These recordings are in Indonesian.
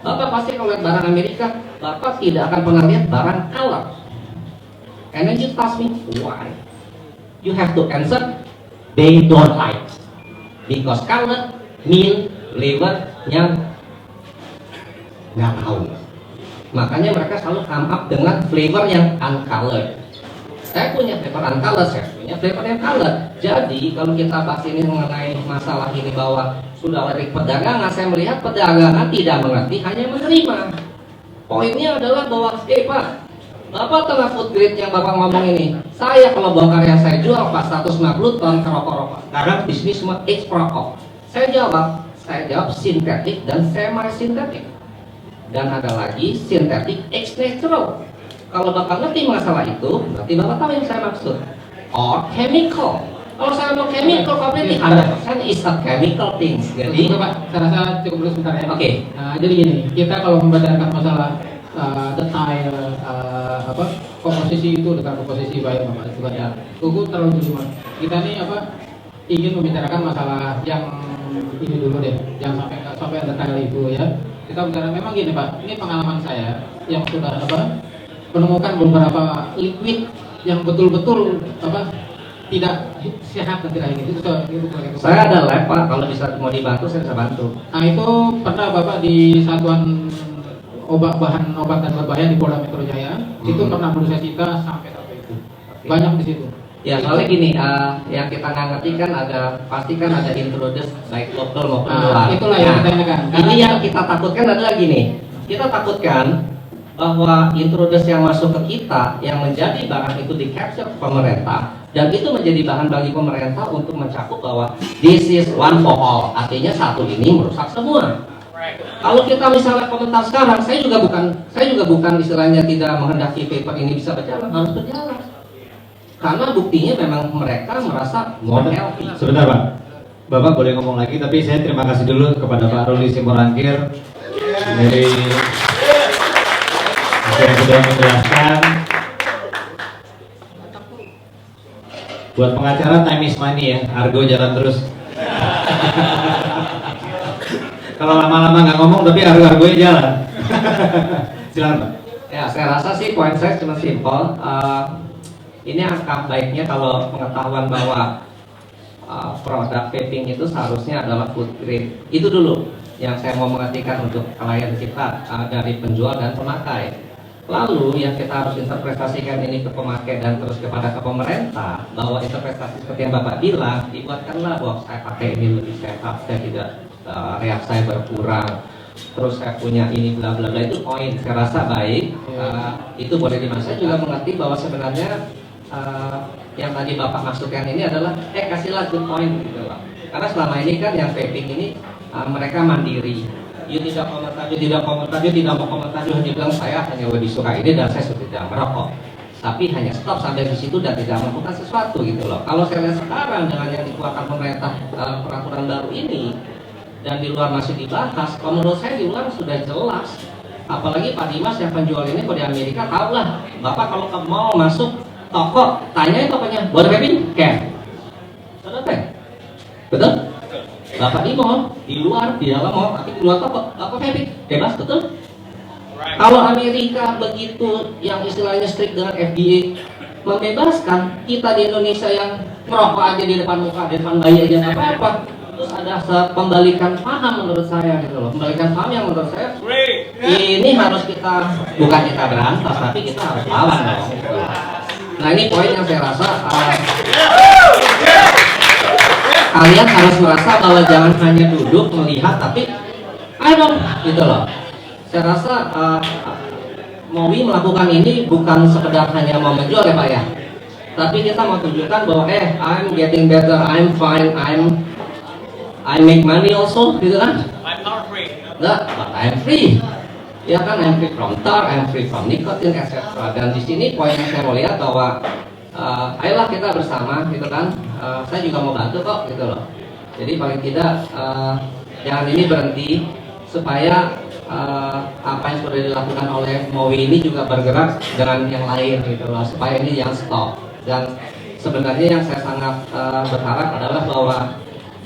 Bapak pasti kalau lihat barang Amerika, Bapak tidak akan pernah lihat barang color. And then you ask me why? You have to answer, they don't like. Because color mean flavornya nggak tahu. Makanya mereka selalu come up dengan flavor yang uncolored. Saya punya flavor uncolored, saya punya flavor yang colored. Jadi kalau kita bahas ini mengenai masalah ini bahwa sudah lari perdagangan, saya melihat perdagangan tidak mengerti, hanya menerima. Poinnya adalah bahwa, Pak, Bapak tengah food grade yang Bapak ngomong ini. Saya kalau bawa karya saya jual Pak 150 ton ke rokok-rokok. Karena bisnis semua rokok. Saya jawab sintetik dan semi sintetik. Dan ada lagi sintetik X natural. Kalau Bapak ngerti masalah itu, berarti Bapak tahu yang saya maksud. Or chemical. Kalau saya mau chemical, berarti 100% is a chemical things. Jadi, Pak, saya rasa cukup dulu sebentar ya. Oke. Jadi gini, kita kalau membicarakan masalah detail komposisi itu dengan komposisi baik Bapak juga ya. Tunggu terlalu dulu Mas. Kita nih ingin membicarakan masalah yang ini dulu deh, yang sampai detail itu ya. Kita bicara memang gini Pak, ini pengalaman saya yang sudah menemukan beberapa liquid yang betul-betul tidak sehat dan tidak ini. Saya ada lab Pak, kalau bisa mau dibantu saya bisa bantu. Nah itu pernah Bapak di satuan bahan obat dan berbahaya di Polda Metro Jaya, itu pernah perlu saya cita sampai itu. Banyak di situ. Ya soalnya gini, yang kita nggak ngerti kan pasti kan ada introduce baik lokal maupun luar. Itulah yang kita inginkan. Ini yang kita takutkan adalah gini, kita takutkan bahwa introduce yang masuk ke kita yang menjadi barang itu di capture pemerintah dan itu menjadi bahan bagi pemerintah untuk mencakup bahwa this is one for all, artinya satu ini merusak semua. Kalau kita misalnya komentar sekarang, saya juga bukan istilahnya tidak menghendaki paper ini bisa berjalan, harus berjalan. Karena buktinya memang mereka merasa more healthy. Sebentar Pak, Bapak boleh ngomong lagi, tapi saya terima kasih dulu kepada Pak Ruli Simorangkir dari yang sudah menjelaskan. Buat pengacara time is money ya, argo jalan terus. Kalau lama-lama nggak ngomong tapi argo-argonya jalan. Silakan Pak. Ya, saya rasa sih poin saya cuma simpel. Ini angka baiknya kalau pengetahuan bahwa produk vaping itu seharusnya adalah food grade. Itu dulu yang saya mau mengartikan untuk klien kita dari penjual dan pemakai. Lalu yang kita harus interpretasikan ini ke pemakai dan terus ke pemerintah, bahwa interpretasi seperti yang Bapak bilang, dibuatkanlah bahwa saya pakai ini lebih sehat, saya tidak reaksi saya berkurang, terus saya punya ini bla bla bla, itu poin saya rasa baik. Itu boleh dimaksud. Saya juga mengerti bahwa sebenarnya yang tadi Bapak maksudkan ini adalah kasihlah good point gitu loh. Karena selama ini kan yang vaping ini mereka mandiri. You tidak komentar, you tidak mau komentar, you hanya bilang saya hanya lebih suka ini dan saya sudah tidak merokok. Tapi hanya stop sampai di situ dan tidak melakukan sesuatu gitu loh. Kalau saya lihat sekarang dengan yang dikeluarkan pemerintah peraturan baru ini dan di luar masih dibahas, kalau menurut saya di luar sudah jelas. Apalagi Pak Dimas yang penjual ini kalau di Amerika tahu lah. Bapak kalau ke mall masuk toko, tanya tokonya, buat vaping? Can? Selesai. Betul? Bapak di mall, di luar, di dalam mall, tapi di luar toko, apa vaping? Bebas, betul? Kalau Amerika begitu, yang istilahnya strict dengan FDA, membebaskan, kita di Indonesia yang merokok aja di depan muka, di depan bayi aja nggak apa-apa. Terus ada pembalikan paham menurut saya gitu loh. Pembalikan paham yang menurut saya ini harus bukan kita berantas, tapi kita harus lawan dong. Gitu. Nah ini poin yang saya rasa kalian harus merasa bahwa jangan hanya duduk melihat, tapi ayo gitu loh. Saya rasa Mowi melakukan ini bukan sekedar hanya mau menjual ya Pak ya, tapi kita mau tunjukkan bahwa I'm getting better, I'm fine, I make money also gitu kan. I'm not free. Enggak, but I'm free. Ya kan, I'm free from tar, I'm free from nicotine, etc. Dan di sini poin yang saya mau lihat bahwa ayolah kita bersama gitu kan. Saya juga mau bantu kok gitu loh. Jadi paling tidak jangan ini berhenti supaya apa yang sudah dilakukan oleh Mowi ini juga bergerak dengan yang lain gitu loh, supaya ini yang stop. Dan sebenarnya yang saya sangat berharap adalah bahwa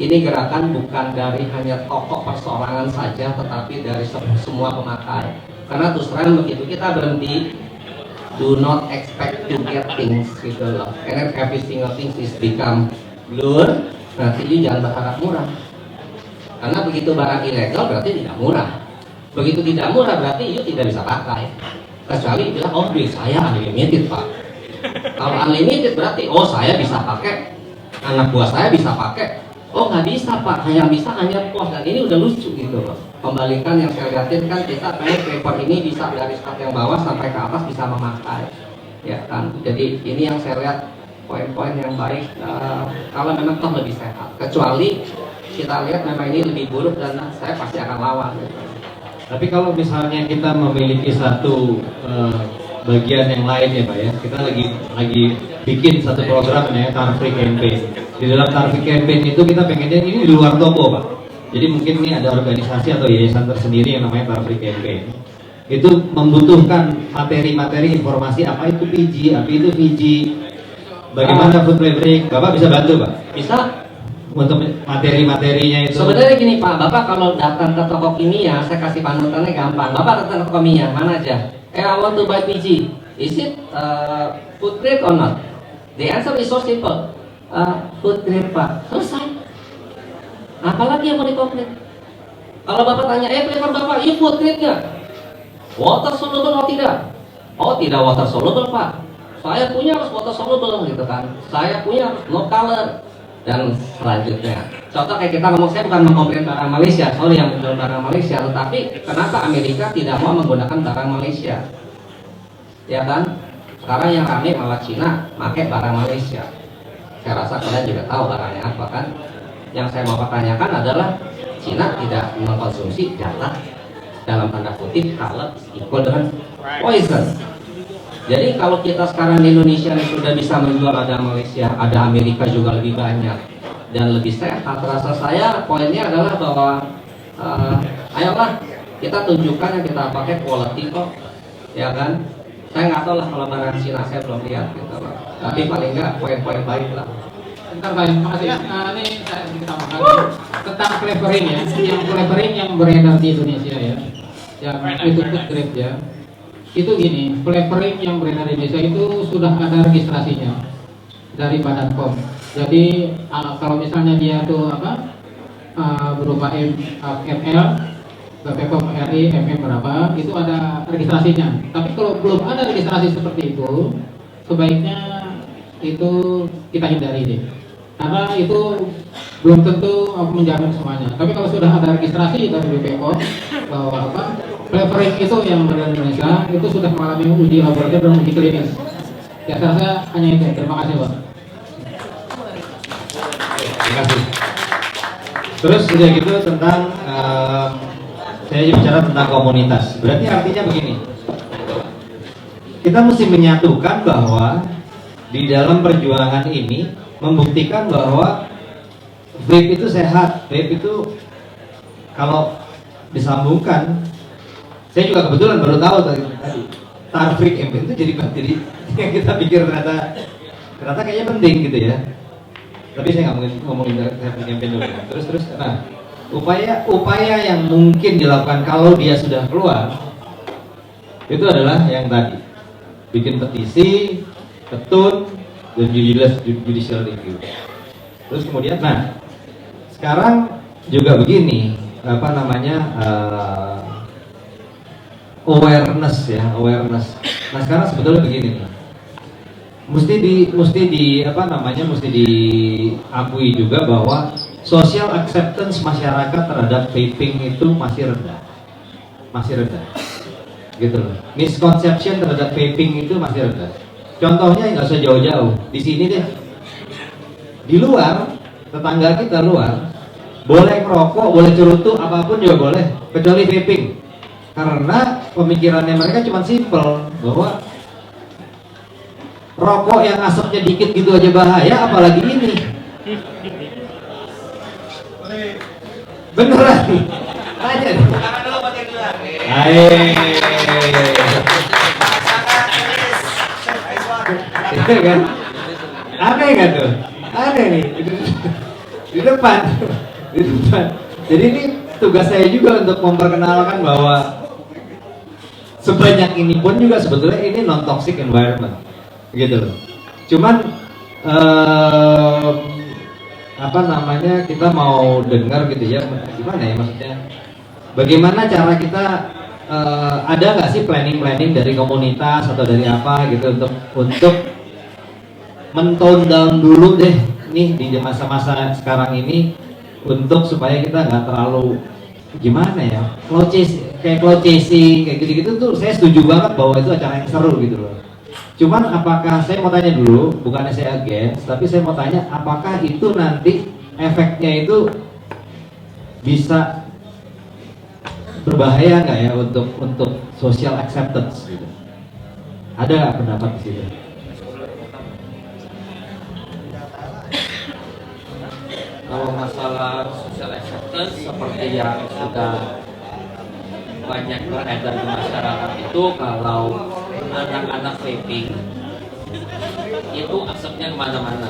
ini gerakan bukan dari hanya tokoh perseorangan saja, tetapi dari semua pemakai. Karena terus terang begitu kita berhenti, do not expect to get things gitu loh. And then every single thing is become blur. Nanti you jangan berharap murah. Karena begitu barang ilegal berarti tidak murah. Begitu tidak murah berarti you tidak bisa pakai. Kecuali bilang, oh duit saya unlimited pak. Kalau unlimited berarti, oh saya bisa pakai, anak buah saya bisa pakai. Oh nggak bisa pak, yang bisa hanya pos. Dan ini udah lucu gitu loh. Kembalikan yang saya lihatin kan kita pengen paper ini bisa dari start yang bawah sampai ke atas bisa memakai, ya kan. Jadi ini yang saya lihat poin-poin yang baik. Kalau memang toh lebih sehat. Kecuali kita lihat memang ini lebih buruk dan saya pasti akan lawan. Gitu. Tapi kalau misalnya kita memiliki satu bagian yang lain ya Pak ya, kita lagi bikin satu program namanya Car Free Campaign. Di dalam Car Free Campaign itu kita pengennya ini di luar toko Pak. Jadi mungkin ini ada organisasi atau yayasan tersendiri yang namanya Car Free Campaign. Itu membutuhkan materi-materi informasi apa itu PG, apa itu VG, bagaimana food labeling. Bapak bisa bantu Pak? Bisa. Untuk materi-materinya itu. Sebenarnya gini Pak, Bapak kalau datang ke toko kimia, saya kasih panutannya gampang. Bapak datang ke toko kimia, mana aja? I want to buy PG. Is it food grade or not? The answer is so simple. Food grade Pak. Selesai. Apalagi yang mau dikomplain? Kalau Bapak tanya, flavor Bapak, ini food grade nggak? Water soluble atau tidak? Oh tidak water soluble Pak. Saya punya harus water soluble gitu kan. Saya punya harus no color. Dan selanjutnya, contoh kayak kita ngomong, saya bukan mengkomplain barang Malaysia, sorry yang menjual barang Malaysia, tetapi kenapa Amerika tidak mau menggunakan barang Malaysia? Ya kan? Sekarang yang rame malah Cina pakai barang Malaysia. Saya rasa kalian juga tahu barangnya apa kan? Yang saya mau pertanyakan adalah Cina tidak mengkonsumsi data dalam tanda kutip kalau equal dengan poison. Jadi kalau kita sekarang di Indonesia ini sudah bisa menjual, ada Malaysia, ada Amerika juga lebih banyak dan lebih sehat. Rasa saya poinnya adalah bahwa ayolah kita tunjukkan yang kita pakai quality kok, ya kan? Saya nggak tahu lah kalau barang Cina saya belum lihat gitu loh. Tapi paling nggak poin-poin baik lah. Bentar Pak, makasih. Ini saya sedikit tambahkan tentang flavoring ya, yang flavoring yang beredar di Indonesia ya, yang itu food grade ya. Itu gini, flavoring yang beredar di Indonesia itu sudah ada registrasinya dari Badan POM. Jadi kalau misalnya dia tuh berupa ML, BPOM RI, MM berapa, itu ada registrasinya. Tapi kalau belum ada registrasi seperti itu, sebaiknya itu kita hindari deh. Karena itu belum tentu menjamin semuanya. Tapi kalau sudah ada registrasi dari BPOM bahwa flavoring itu yang beredar di Indonesia itu sudah mengalami uji laboratorium dan uji klinis. Ya saya rasa hanya itu. Terima kasih Pak. Terima kasih. Terus udah gitu tentang saya bicara tentang komunitas. Berarti artinya begini. Kita mesti menyatukan bahwa di dalam perjuangan ini membuktikan bahwa vape itu sehat. Vape itu kalau disambungkan, saya juga kebetulan baru tahu tadi Car Free Campaign itu jadi yang kita pikir ternyata kayaknya penting gitu ya. Tapi saya nggak ngomongin Car Free Campaign dulu. Terus, nah upaya yang mungkin dilakukan kalau dia sudah keluar itu adalah yang tadi bikin petisi, petun, dan judicial review. Terus kemudian, nah sekarang juga begini, awareness ya, awareness. Nah sekarang sebetulnya begini nih, mesti diakui juga bahwa social acceptance masyarakat terhadap vaping itu masih rendah, gitu loh. Misconception terhadap vaping itu masih rendah. Contohnya nggak usah jauh-jauh, di sini deh, di luar tetangga kita luar boleh ngerokok, boleh cerutu, apapun juga boleh, kecuali vaping. Karena pemikirannya mereka cuma simpel bahwa rokok yang asapnya dikit gitu aja bahaya, apalagi ini. Beneran? Tanya nih. Kan? Aneh nggak tuh? Aneh nih di depan. di depan. Jadi ini tugas saya juga untuk memperkenalkan bahwa sebanyak ini pun juga sebetulnya ini non toxic environment, gitu loh. Cuman apa namanya, kita mau dengar gitu ya, gimana ya maksudnya? Bagaimana cara kita ada nggak sih planning dari komunitas atau dari apa gitu untuk men-tone down dulu deh nih di masa-masa sekarang ini, untuk supaya kita nggak terlalu gimana ya, cloud chasing kayak gitu-gitu tuh saya setuju banget bahwa itu acara yang seru gitu loh. Cuman apakah, saya mau tanya dulu, bukannya saya against, tapi saya mau tanya apakah itu nanti efeknya itu bisa berbahaya nggak ya untuk social acceptance gitu. Ada nggak pendapat di situ? Kalau masalah social acceptance seperti yang sudah banyak beredar di masyarakat itu, kalau anak-anak vaping itu asapnya kemana-mana.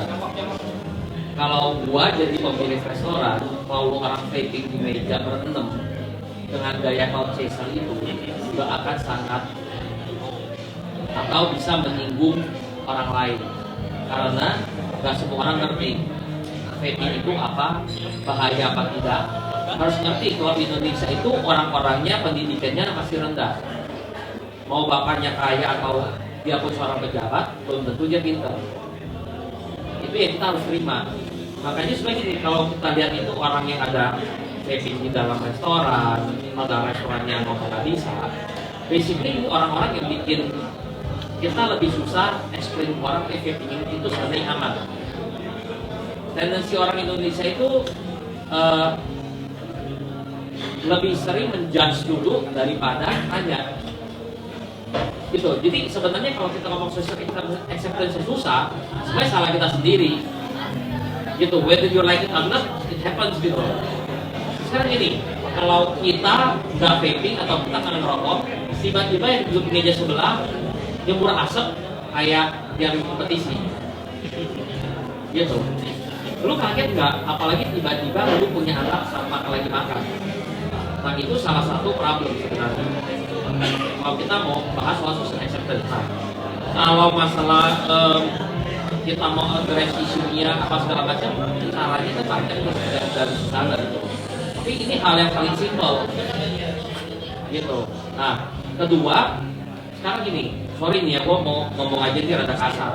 Kalau gua jadi pemilik restoran, kalau orang vaping di meja berenam dengan gaya cloud chaser itu juga akan sangat atau bisa menyinggung orang lain, karena nggak semua orang ngerti vaping itu apa, bahaya apa tidak. Harus ngerti kalau di Indonesia itu orang-orangnya pendidikannya masih rendah. Mau bapaknya kaya atau dia pun seorang pejabat, belum tentu dia pintar. Itu yang kita harus terima. Makanya sebenarnya gini, kalau kita lihat itu orang yang ada vaping di dalam restoran, ada restoran yang ngomong nggak bisa, basically itu orang-orang yang bikin kita lebih susah explain orang vaping itu sebenarnya aman. Tendensi orang Indonesia itu lebih sering menjudge dulu daripada tanya. Gitu. Jadi sebenarnya kalau kita ngomong social acceptance susah, sebenarnya salah kita sendiri. Gitu. Whether you like it or not, it happens gitu. Sekarang gini, kalau kita nggak vaping atau kita nggak ngerokok, tiba-tiba yang duduk di meja sebelah nyembur asap kayak yang kompetisi. Gitu. Lu kaget nggak? Apalagi tiba-tiba lu punya anak sama lagi makan. Nah itu salah satu problem sebenarnya. Kalau kita mau bahas soal social acceptance, kalau masalah kita mau address isunya apa segala macam, caranya kan banyak dari sana gitu. Tapi ini hal yang paling simpel, gitu. Nah kedua, sekarang gini, sorry nih ya, gue mau ngomong aja nih rada kasar.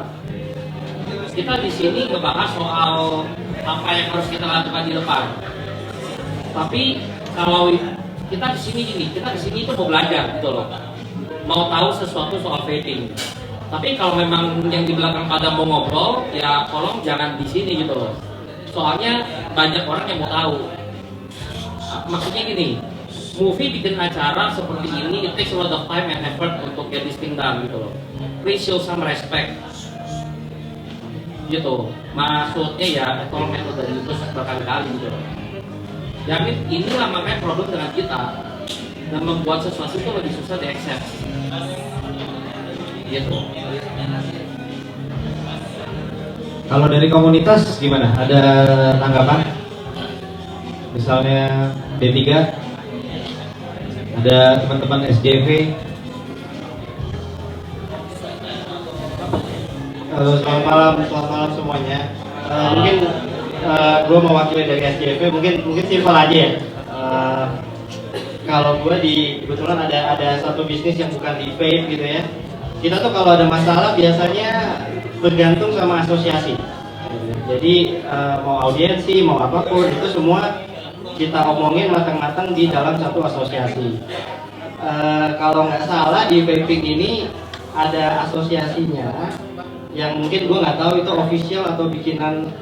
Kita di sini ngebahas soal apa yang harus kita lakukan di depan. Tapi kalau kita di sini gini, kita di sini itu mau belajar gitu loh, mau tahu sesuatu soal vaping. Tapi kalau memang yang di belakang pada mau ngobrol, ya tolong jangan di sini gitu loh. Soalnya banyak orang yang mau tahu. Maksudnya gini, movie bikin acara seperti ini, it takes a lot of time and effort untuk get this thing done gitu loh. Please show some respect. Gitu, maksudnya ya tolong metode dari YouTube berkali-kali gitu loh. Jadi inilah makanya problem dengan kita, dan membuat sesuatu itu lebih susah di-accept. Gitu. Kalau dari komunitas gimana? Ada tanggapan? Misalnya D3, ada teman-teman SJV. Selamat malam semuanya. Mungkin gue mewakili dari SJV, mungkin simpel aja ya. Kalau gue kebetulan ada satu bisnis yang bukan di vape gitu ya. Kita tuh kalau ada masalah biasanya bergantung sama asosiasi. Jadi mau audiensi, mau apapun itu semua kita omongin matang-matang di dalam satu asosiasi. Kalau nggak salah di vaping ini ada asosiasinya, yang mungkin gue nggak tahu itu official atau bikinan,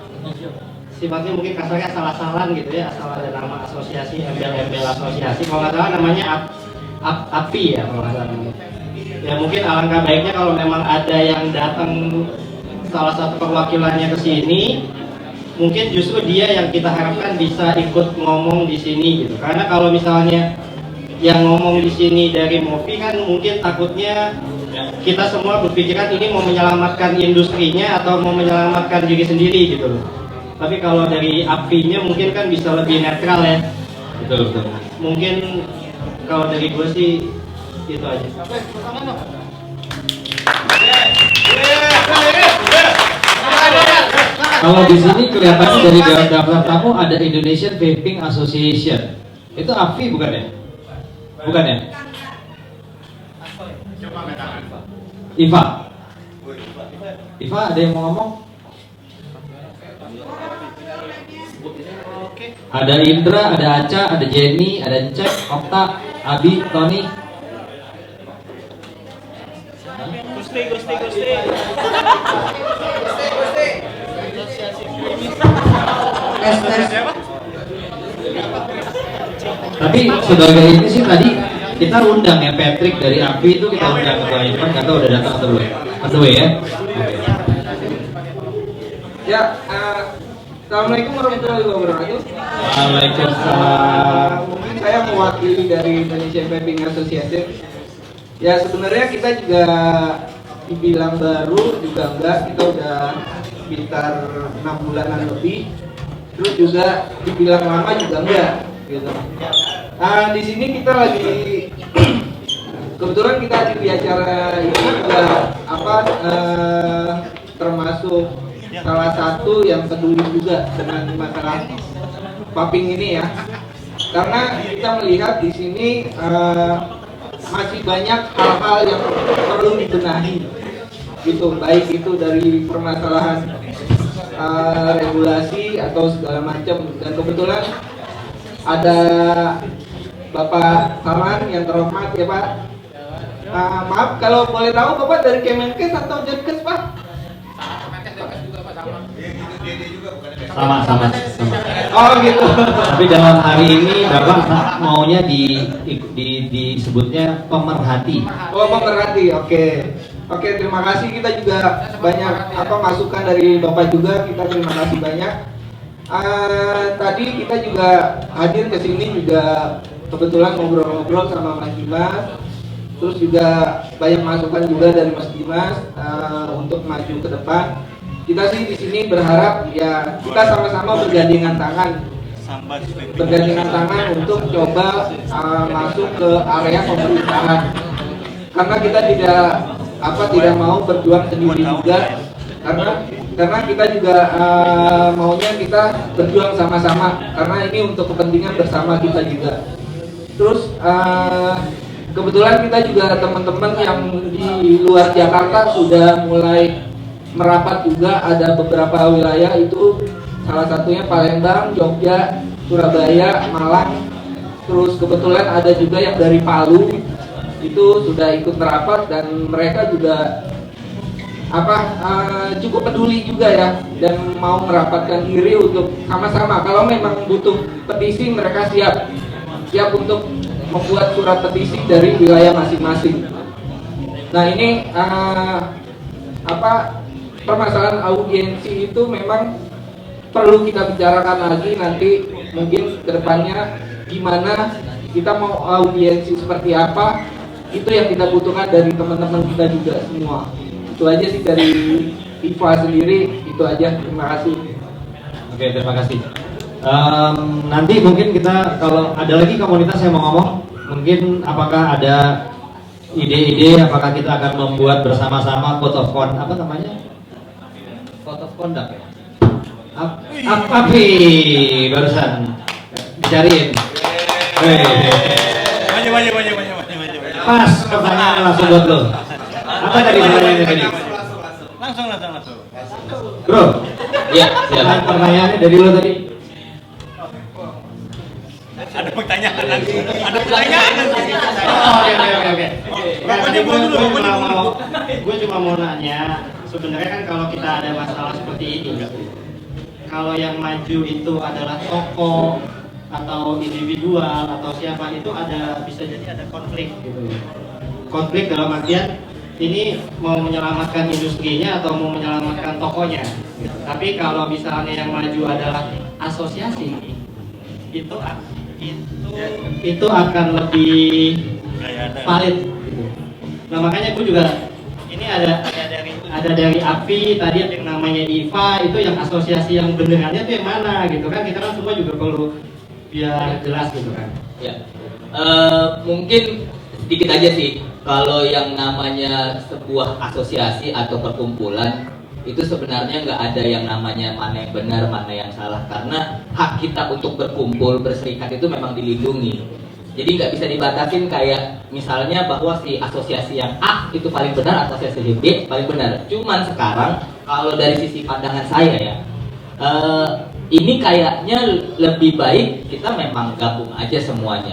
sifatnya mungkin kasarnya salah-salan gitu ya, asal ada nama asosiasi, embel-embel asosiasi. Kalau nggak salah namanya API ya kalau nggak salah. Ya mungkin alangkah baiknya kalau memang ada yang datang salah satu perwakilannya ke sini, mungkin justru dia yang kita harapkan bisa ikut ngomong di sini gitu. Karena kalau misalnya yang ngomong di sini dari Movi kan mungkin takutnya kita semua berpikiran ini mau menyelamatkan industrinya atau mau menyelamatkan diri sendiri gitu loh. Tapi kalau dari API-nya mungkin kan bisa lebih netral ya. Betul betul. Mungkin kalau dari gue sih itu aja. Kalau di sini kelihatannya dari daftar tamu ada Indonesian Vaping Association. Itu AFI bukan ya? Bukan ya? IVA. IVA ada yang mau ngomong? Ada Indra, ada Aca, ada Jenny, ada Cek, Okta, Abi, Tony. Gusti. Tapi sebagai ini sih tadi kita undang ya Patrick dari API itu kita undang ke Ivan, kata udah datang atau belum? Atau ya? Ya, assalamualaikum warahmatullahi wabarakatuh. Waalaikumsalam. Mungkin saya mewakili dari Indonesia Vaping Association. Ya sebenarnya kita juga dibilang baru juga enggak, kita udah sekitar 6 bulanan lebih. Terus juga dibilang lama juga enggak, gitu. Di sini kita lagi kebetulan kita di acara ini juga termasuk salah satu yang peduli juga dengan masalah vaping ini ya. Karena kita melihat di sini masih banyak hal-hal yang perlu dibenahi, gitu. Baik itu dari permasalahan regulasi atau segala macam. Dan kebetulan ada Bapak Salman yang terhormat ya Pak. Maaf kalau boleh tahu Bapak dari Kemenkes atau Denkes Pak? Sama. Oh gitu. Tapi dalam hari ini Bapak maunya disebutnya pemerhati. Oh pemerhati, oke. Oke, terima kasih. Kita juga banyak masukan dari Bapak juga. Kita terima kasih banyak. Tadi kita juga hadir ke sini juga kebetulan ngobrol-ngobrol sama Mas Dimas. Terus juga banyak masukan juga dari Mas Dimas untuk maju ke depan. Kita sih di sini berharap ya kita sama-sama bergandengan tangan untuk coba masuk ke area pemerintahan. Karena kita tidak mau berjuang sendiri juga, karena kita juga maunya kita berjuang sama-sama karena ini untuk kepentingan bersama kita juga. Terus kebetulan kita juga teman-teman yang di luar Jakarta sudah mulai merapat juga, ada beberapa wilayah itu salah satunya Palembang, Jogja, Surabaya, Malang. Terus kebetulan ada juga yang dari Palu itu sudah ikut merapat dan mereka juga cukup peduli juga ya dan mau merapatkan diri untuk sama-sama. Kalau memang butuh petisi mereka siap untuk membuat surat petisi dari wilayah masing-masing. Nah ini permasalahan audiensi itu memang perlu kita bicarakan lagi nanti mungkin kedepannya gimana kita mau audiensi seperti apa, itu yang kita butuhkan dari teman-teman kita juga semua. Itu aja sih dari IFA sendiri, itu aja. Terima kasih. Oke, terima kasih. Nanti mungkin kita kalau ada lagi komunitas yang mau ngomong, mungkin apakah ada ide-ide, apakah kita akan membuat bersama-sama code of conduct, apa namanya? Code of conduct ya? Apa barusan dicariin? Banyak. Pas, pertanyaannya langsung buat lo. Apa tadi pertanyaannya tadi? Langsung. Bro, Ya, silakan. pertanyaannya dari lo tadi. Ada pertanyaan langsung. Oke. Gue cuma mau nanya, sebenarnya kan kalau kita ada masalah seperti ini, kalau yang maju itu adalah tokoh atau individual atau siapa, itu bisa jadi ada konflik gitu. Konflik dalam artian ini mau menyelamatkan industrinya atau mau menyelamatkan tokohnya. Tapi kalau misalnya yang maju adalah asosiasi, itu akan lebih valid. Nah makanya gue juga Ini ada dari API, tadi ada yang namanya IVA, itu yang asosiasi yang benerannya tuh yang mana gitu kan? Kita kan semua juga perlu biar jelas gitu kan. Ya, mungkin sedikit aja sih. Kalau yang namanya sebuah asosiasi atau perkumpulan itu sebenarnya nggak ada yang namanya mana yang benar, mana yang salah, karena hak kita untuk berkumpul, berserikat itu memang dilindungi. Jadi nggak bisa dibatasin kayak misalnya bahwa si asosiasi yang A itu paling benar, asosiasi yang B paling benar. Cuman sekarang kalau dari sisi pandangan saya ya, ini kayaknya lebih baik kita memang gabung aja semuanya.